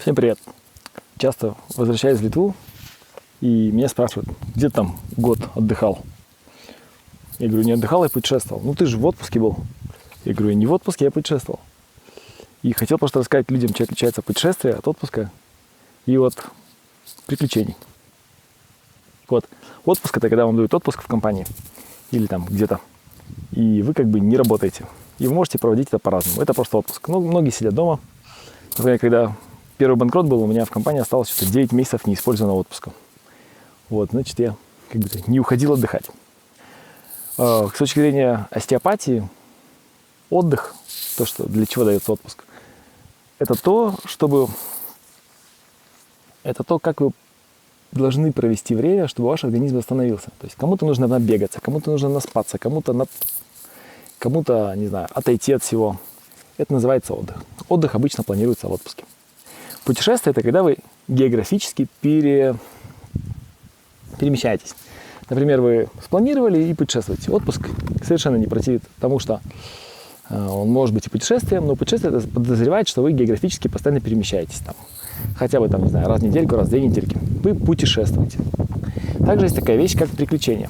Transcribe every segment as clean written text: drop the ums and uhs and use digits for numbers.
Всем привет! Часто возвращаюсь в Литву, и меня спрашивают, где ты там год отдыхал? Я говорю, не отдыхал, я путешествовал. Ну ты же в отпуске был. Я говорю, я не в отпуске, я путешествовал. И хотел просто рассказать людям, чем отличается путешествие от отпуска и от приключений. Вот, отпуск — это когда вам дают отпуск в компании или там где-то, и вы как бы не работаете. И вы можете проводить это по-разному. Это просто отпуск. Но многие сидят дома. Например, когда первый банкрот был, у меня в компании осталось что-то 9 месяцев неиспользованного отпуска. Вот, значит, я как бы не уходил отдыхать. С точки зрения остеопатии, отдых, то, что для чего дается отпуск, это то, как вы должны провести время, чтобы ваш организм восстановился. То есть кому-то нужно набегаться, кому-то нужно наспаться, кому-то, не знаю, отойти от всего. Это называется отдых. Отдых обычно планируется в отпуске. Путешествие — это когда вы географически перемещаетесь. Например, вы спланировали и путешествуете. Отпуск совершенно не противит тому, что он может быть и путешествием, но путешествие это подразумевает, что вы географически постоянно перемещаетесь. Там, хотя бы, там, не знаю, раз в недельку, раз в 2 недельки. Вы путешествуете. Также есть такая вещь, как приключения.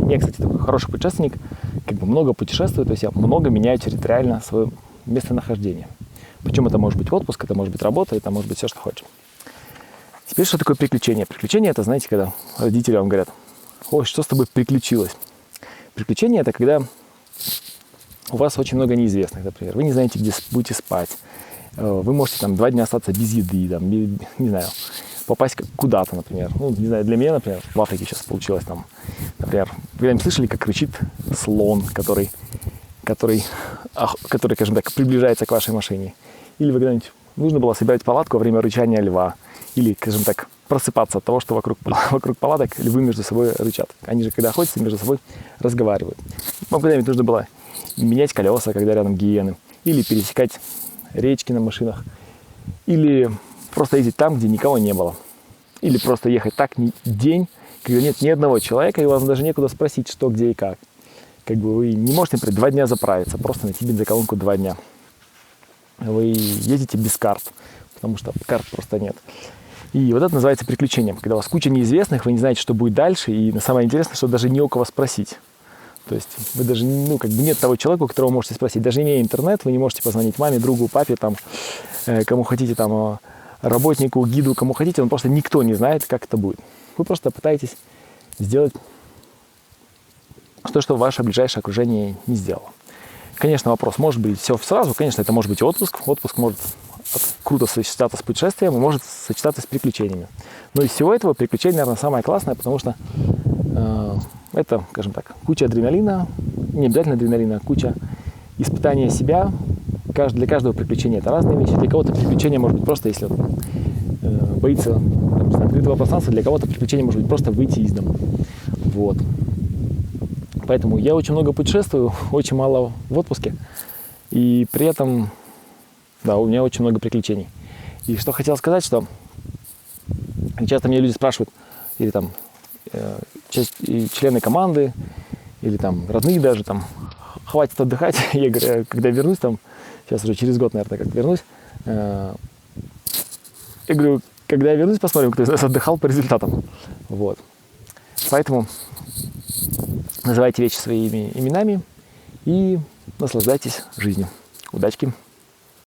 Я, кстати, такой хороший путешественник, как бы много путешествую, то есть я много меняю территориально свое местонахождение. Причем это может быть отпуск, это может быть работа, это может быть все, что хочешь. Теперь, что такое приключение? Приключение — это, знаете, когда родители вам говорят: ой, что с тобой приключилось? Приключение — это когда у вас очень много неизвестных, например. Вы не знаете, где будете спать. Вы можете там 2 дня остаться без еды, там, не знаю, попасть куда-то, например. Ну, не знаю, для меня, например, в Африке сейчас получилось там, например, вы когда-нибудь слышали, как кричит слон, который, скажем так, приближается к вашей машине? Или вы когда-нибудь нужно было собирать палатку во время рычания льва? Или, скажем так, просыпаться от того, что вокруг палаток львы между собой рычат. Они же, когда охотятся, между собой разговаривают. Вам когда-нибудь нужно было менять колеса, когда рядом гиены? Или пересекать речки на машинах? Или просто ездить там, где никого не было? Или просто ехать так день, когда нет ни одного человека, и вам даже некуда спросить, что, где и как. Как бы вы не можете, например, 2 дня заправиться, просто найти бензоколонку 2 дня. Вы ездите без карт, потому что карт просто нет. И вот это называется приключением, когда у вас куча неизвестных, вы не знаете, что будет дальше, и самое интересное, что даже не у кого спросить. То есть вы даже, нет того человека, у которого вы можете спросить. Даже имея интернет, вы не можете позвонить маме, другу, папе, там, кому хотите, там, работнику, гиду, кому хотите, он просто никто не знает, как это будет. Вы просто пытаетесь сделать то, что ваше ближайшее окружение не сделало. Конечно, вопрос, может быть все сразу, конечно, это может быть отпуск. Отпуск может круто сочетаться с путешествием и может сочетаться с приключениями. Но из всего этого приключение, наверное, самое классное, потому что это, скажем так, куча адреналина, не обязательно адреналина, куча испытания себя. Для каждого приключения это разные вещи. Для кого-то приключение может быть просто, если он боится открытого пространства, для кого-то приключение может быть просто выйти из дома. Вот. Поэтому я очень много путешествую, очень мало в отпуске. И при этом, да, у меня очень много приключений. И что хотел сказать, что часто меня люди спрашивают, или там члены команды, или там родные даже, там, хватит отдыхать. Я говорю, когда вернусь, там, сейчас уже через год, наверное, как вернусь, я говорю, когда я вернусь, посмотрим, кто из нас отдыхал по результатам. Вот. Поэтому называйте вещи своими именами и наслаждайтесь жизнью. Удачки!